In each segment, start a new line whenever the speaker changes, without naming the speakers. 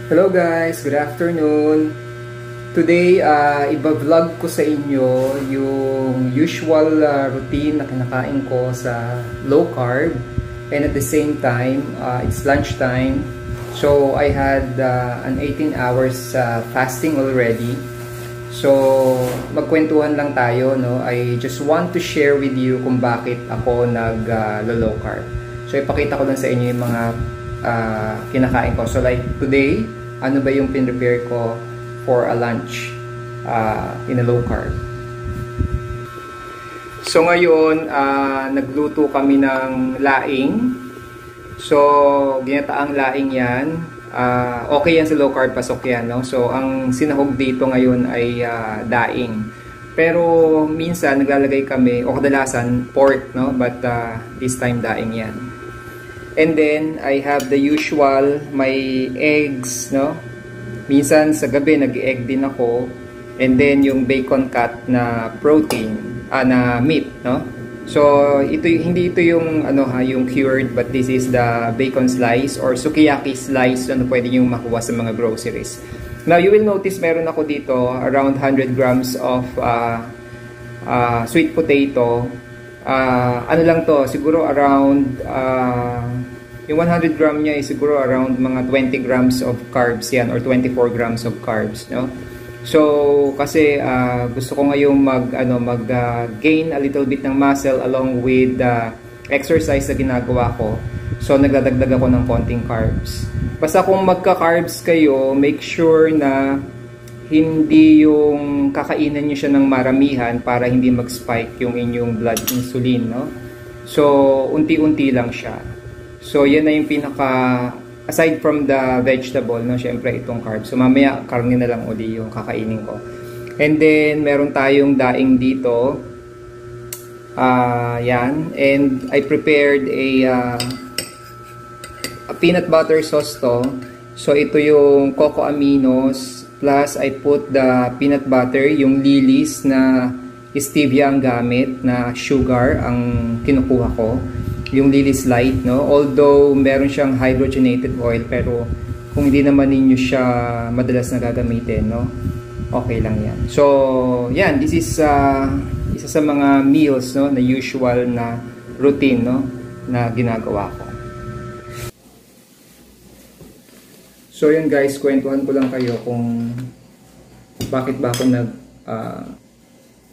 Hello guys, good afternoon. Today, iba-vlog ko sa inyo yung usual routine na kinakain ko sa low carb, and at the same time, it's lunchtime. So I had an 18 hours fasting already. So magkwentuhan lang tayo, no? I just want to share with you kung bakit ako nag-low carb. So ipakita ko lang sa inyo yung mga kinakain ko. So like today, ano ba yung pinrepare ko for a lunch in a low carb. So ngayon, nagluto kami ng laing. So ginataang laing yan. Okay yan sa low carb, pasok yan, no? So ang sinahog dito ngayon ay daing. Pero minsan naglalagay kami, o kadalasan pork, no? But this time daing yan. And then, I have the usual, may eggs, no? Minsan sa gabi, nag-egg din ako. And then, yung bacon cut na protein, na meat, no? So, hindi ito yung, yung cured, but this is the bacon slice or sukiyaki slice na pwede yung makuha sa mga groceries. Now, you will notice meron ako dito around 100 grams of sweet potato. Ano lang to, siguro around yung 100 gram niya is siguro around mga 20 grams of carbs yan, or 24 grams of carbs, no? So kasi gusto ko ngayong mag-gain a little bit ng muscle along with the exercise na ginagawa ko. So nagdadagdag ako ng konting carbs. Basta kung magka-carbs kayo, make sure na hindi yung kakainan niyo siya ng maramihan para hindi mag-spike yung inyong blood insulin, no? So unti-unti lang siya. So yan na yung aside from the vegetable, no, syempre itong carbs. So mamaya karne na lang uli yung kakainin ko. And then meron tayong daing dito. Yan, and I prepared a peanut butter sauce to. So ito yung cocoa aminos. Plus, I put the peanut butter, yung Lily's na stevia ang gamit, na sugar ang kinukuha ko. Yung Lily's Light, no? Although, meron siyang hydrogenated oil, pero kung hindi naman ninyo siya madalas na gagamitin, no? Okay lang yan. So, yan. This is isa sa mga meals, no? Na usual na routine, no? Na ginagawa ko. So yun guys, kwentuhan ko lang kayo kung bakit ba ako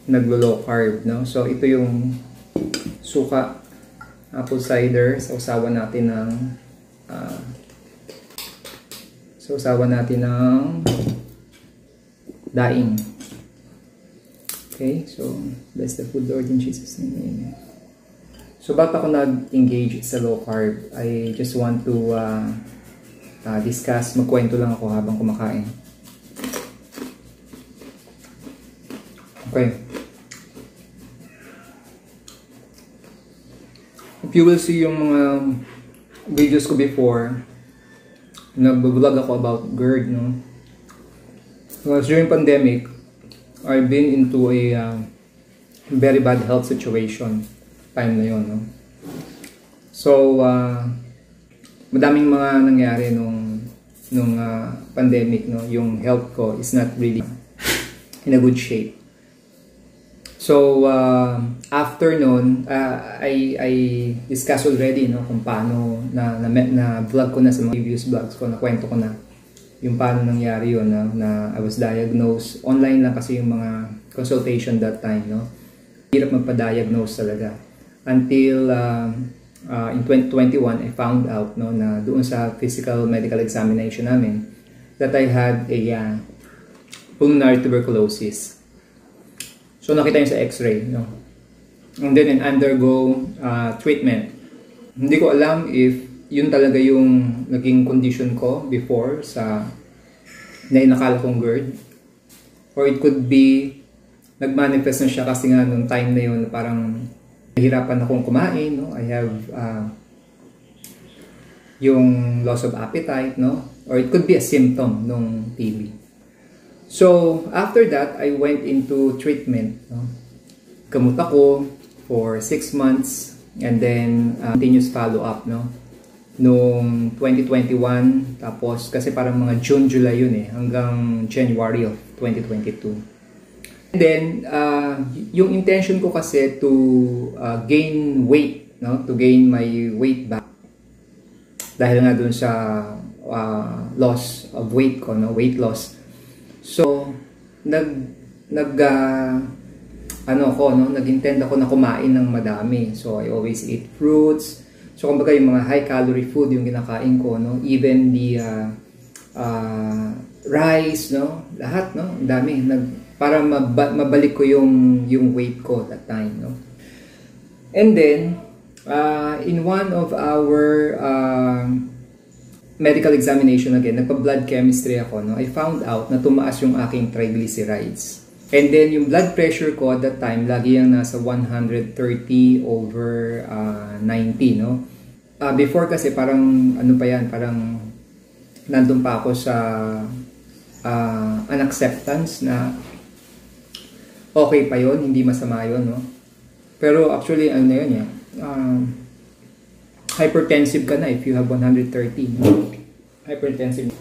naglo-low carb, no? So ito yung suka, apple cider, sausawan natin ng daing. Okay, so bless the food, Lord, in Jesus' name. Amen. So bakit ako nag-engage sa low carb? I just want to discuss, magkwento lang ako habang kumakain. Okay. If you will see yung mga videos ko before, nag-vlog ako about GERD, no? Because during pandemic, I've been into a very bad health situation time na yun, no? So, madaming mga nangyari nung pandemic, no? Yung health ko is not really in a good shape. So after noon, I discussed already, no, kung paano na vlog ko na sa mga previous vlogs ko, na kwento ko na yung paano nangyari yun, na I was diagnosed online lang kasi yung mga consultation that time, no? Hirap magpa-diagnose talaga until in 2021, I found out, no, na doon sa physical medical examination namin that I had a pulmonary tuberculosis. So nakita yun sa x-ray, no? And then undergo treatment. Hindi ko alam if yun talaga yung naging condition ko before sa na inakala kong GERD, or it could be nagmanifest na siya kasi nga nung time na yun parang nahihirapan akong kumain, no? I have yung loss of appetite, no? Or it could be a symptom ng TB. So, after that, I went into treatment, no? Gamot ako for 6 months, and then continuous follow-up, no? noong 2021. Tapos kasi parang mga June, July yun hanggang January of 2022. And then, yung intention ko kasi to gain weight, no? To gain my weight back. Dahil nga dun sa loss of weight ko, no? Weight loss. So, nag-intend ako na kumain ng madami. So, I always eat fruits. So, kumbaga yung mga high-calorie food yung kinakain ko, no? Even the rice, no? Lahat, no? Ang dami. Para mabalik ko yung weight ko that time, no? And then, in one of our medical examination again, nagpa-blood chemistry ako, no? I found out na tumaas yung aking triglycerides. And then, yung blood pressure ko at that time, lagi yung nasa 130 over 90, no? Before kasi parang, parang nandun pa ako sa an acceptance na okay pa yon, hindi masama yon, no? Pero actually, hypertensive ka na if you have 130. Hypertensive.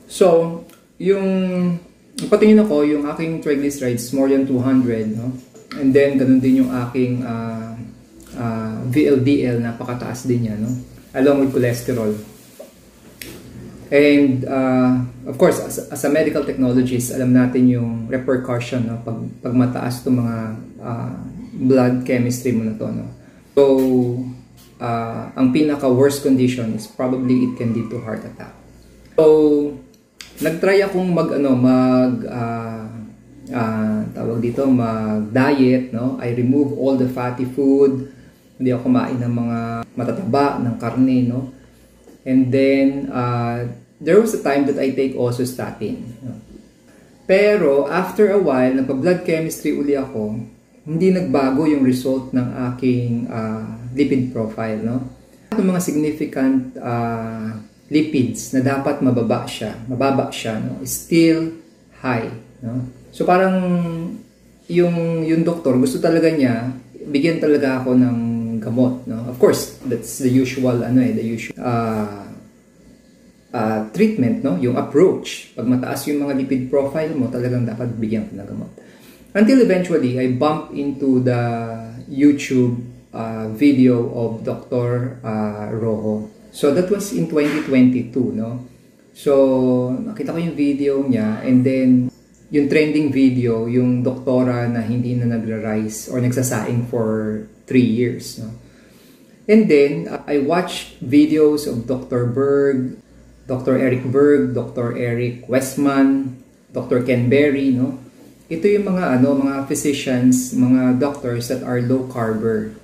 So, patingin ako, yung aking triglycerides more than 200, no? And then, ganun din yung aking VLDL, napakataas din yan, no? Along with cholesterol. And of course, as a medical technologist, alam natin yung repercussion, no? Pag mataas itong mga blood chemistry mo na to, no? So, ang pinaka-worst condition is probably it can lead to heart attack. So, nag-try akong mag-diet, no? I remove all the fatty food. Hindi ako kumain ng mga matataba, ng karne, no? And then, there was a time that I take also statin. Pero, after a while, nagpa-blood chemistry uli ako, hindi nagbago yung result ng aking lipid profile, no? Itong mga significant lipids na dapat mababa siya, no? Still high, no? So, parang yung doktor, gusto talaga niya, bigyan talaga ako ng gamot, no? Of course, that's the usual, treatment, no? Yung approach. Pag mataas yung mga lipid profile mo, talagang dapat bigyan ko ng gamot. Until eventually, I bumped into the YouTube video of Dr. Rojo. So, that was in 2022, no? So, nakita ko yung video niya, and then, yung trending video, yung doktora na hindi na nagra-rise or nagsasaing for 3 years, no? And then, I watched videos of Dr. Berg, Dr. Eric Berg, Dr. Eric Westman, Dr. Ken Berry, no? Ito yung mga physicians, mga doctors that are low carber.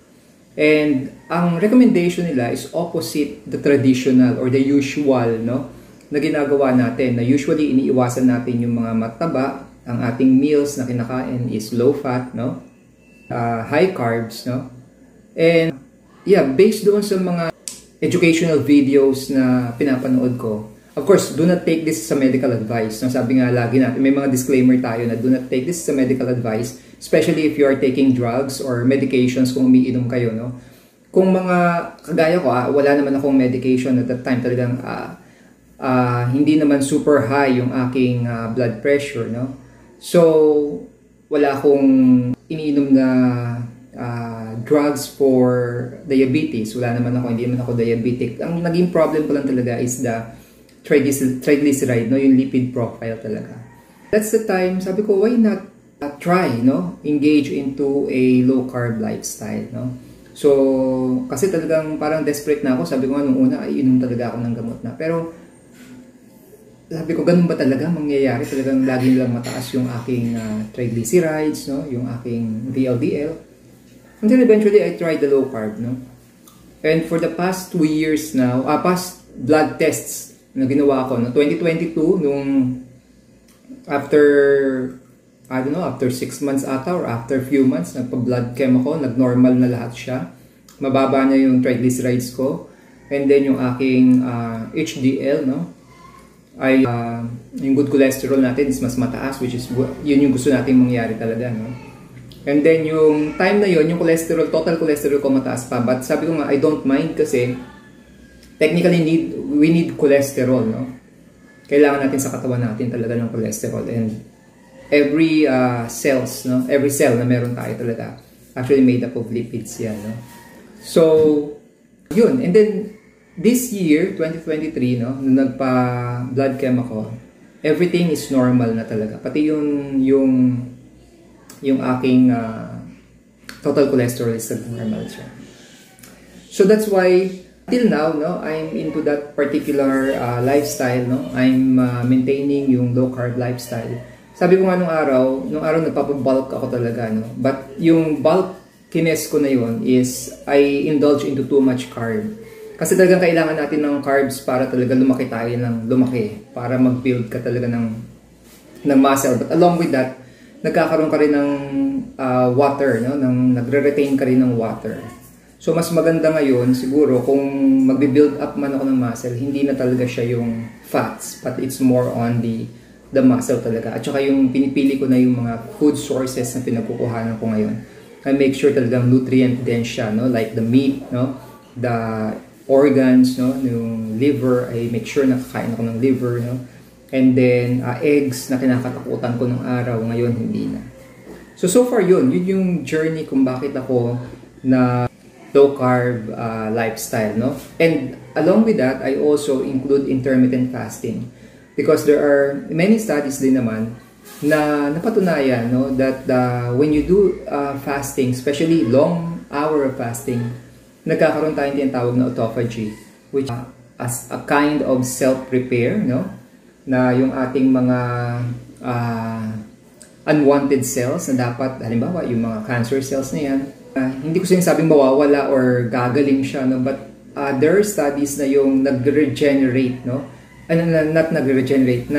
And ang recommendation nila is opposite the traditional or the usual, no, na ginagawa natin. Na usually iniiwasan natin yung mga mataba. Ang ating meals na kinakain is low fat, no? High carbs, no? And yeah, based doon sa mga educational videos na pinapanood ko. Of course, do not take this as a medical advice. No? Sabi nga lagi natin, may mga disclaimer tayo na do not take this as a medical advice, especially if you are taking drugs or medications kung umiinom kayo, no? Kung mga kagaya ko, wala naman akong medication at that time, talagang hindi naman super high yung aking blood pressure, no? So, wala akong iniinom na drugs for diabetes. Wala naman ako, hindi naman ako diabetic. Ang naging problem ko lang talaga is the triglyceride, no? Yung lipid profile talaga. That's the time, sabi ko, why not try, no? Engage into a low carb lifestyle, no? So, kasi talagang parang desperate na ako. Sabi ko nga nung una, ay inom talaga ako ng gamot na. Pero, sabi ko, ganun ba talaga mangyayari? Talagang lagi lang mataas yung aking triglycerides, no? Yung aking VLDL. Until eventually, I tried the low carb, no? And for the past 2 years now, past blood tests na ginawa ko, no? 2022, nung after 6 months ata or after few months, nagpa-blood chem ako, nag-normal na lahat siya. Mababa na yung triglycerides ko. And then yung aking HDL, no? Ay yung good cholesterol natin is mas mataas, which is yun yung gusto nating mangyari talaga, no? And then yung time na yon, yung cholesterol, total cholesterol ko mataas pa. But sabi ko nga, I don't mind kasi technically we need cholesterol, no? Kailangan natin sa katawan natin talaga ng cholesterol. And every cells, no? Every cell na meron tayo talaga actually made up of lipids yan, no? So, yun. And then this year, 2023, no, nung nagpa-blood chem ako, everything is normal na talaga. Pati yung aking total cholesterol is normal siya. So that's why till now, no, I'm into that particular lifestyle, no. I'm maintaining yung low carb lifestyle. Sabi ko nga nung araw nagpapabulk ako talaga, no. But yung bulkiness ko na yun is I indulge into too much carb. Kasi talagang kailangan natin ng carbs para talaga lumaki tayo ng lumaki, para mag-build ka talaga ng muscle. But along with that, nagkakaroon ka rin ng water, no? Nagre-retain ka rin ng water. So mas maganda ngayon siguro kung magbi-build up man ako ng muscle, hindi na talaga siya yung fats, but it's more on the muscle talaga. At saka yung pinipili ko na yung mga food sources na pinagkukuhanan ko ngayon. I make sure talagang nutrient dense siya, no? Like the meat, no? The organs, no? Yung liver, I make sure nakakain ako ng liver, no? And then eggs na kinakatakutan ko ng araw, ngayon hindi na. So far yun yung journey kung bakit ako na low carb lifestyle, no? And along with that, I also include intermittent fasting because there are many studies din naman na napatunayan, no, that when you do fasting, especially long hour of fasting, nagkakaroon tayong tinatawag na autophagy, which as a kind of self-repair, no? Na yung ating mga unwanted cells na dapat, halimbawa, yung mga cancer cells na yan, hindi ko sinasabing mawawala or gagaling siya, no? But there are studies na yung nag-regenerate, no? Not nag-regenerate,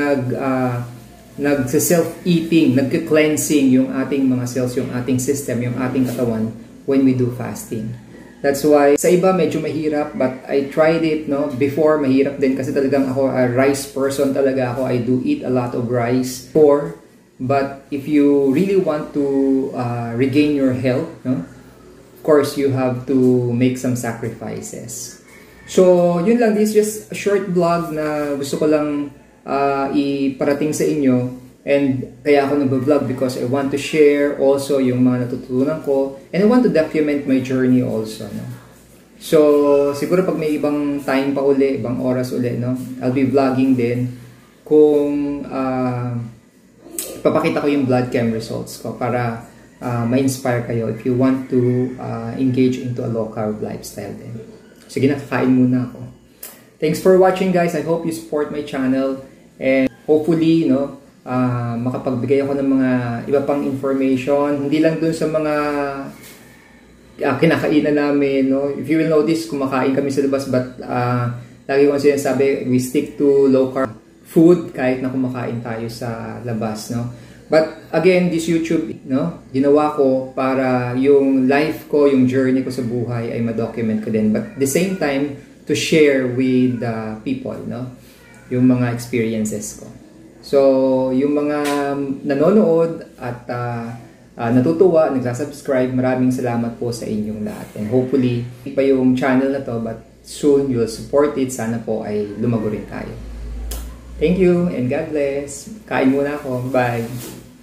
nag-self-eating, nag-cleansing yung ating mga cells, yung ating system, yung ating katawan when we do fasting. That's why sa iba medyo mahirap, but I tried it, no? Before mahirap din kasi talagang ako a rice person talaga ako. I do eat a lot of rice before, but if you really want to regain your health, no? Of course you have to make some sacrifices. So yun lang, this is just a short vlog na gusto ko lang iparating sa inyo. And kaya ako nag-vlog because I want to share also yung mga natutunan ko, and I want to document my journey also, no? So siguro pag may ibang time pa uli, ibang oras uli, no, I'll be vlogging din kung papakita ko yung blood chem results ko para ma-inspire kayo if you want to engage into a low carb lifestyle din. Sige na, kakain muna ako. Thanks for watching, guys. I hope you support my channel and hopefully, no, makapagbigay ako ng mga iba pang information, hindi lang dun sa mga kinakainan namin, no? If you will notice, kumakain kami sa labas, but lagi ko sinasabi, we stick to low carb food kahit na kumakain tayo sa labas, no? But again, this YouTube, no, ginawa ko para yung life ko, yung journey ko sa buhay ay ma-document ko din, but at the same time to share with the people, no, yung mga experiences ko. So, yung mga nanonood at natutuwa, nagsasubscribe, maraming salamat po sa inyong lahat. And hopefully, pa yung channel na to, but soon you'll support it. Sana po ay lumago rin tayo. Thank you and God bless. Kain muna ako. Bye!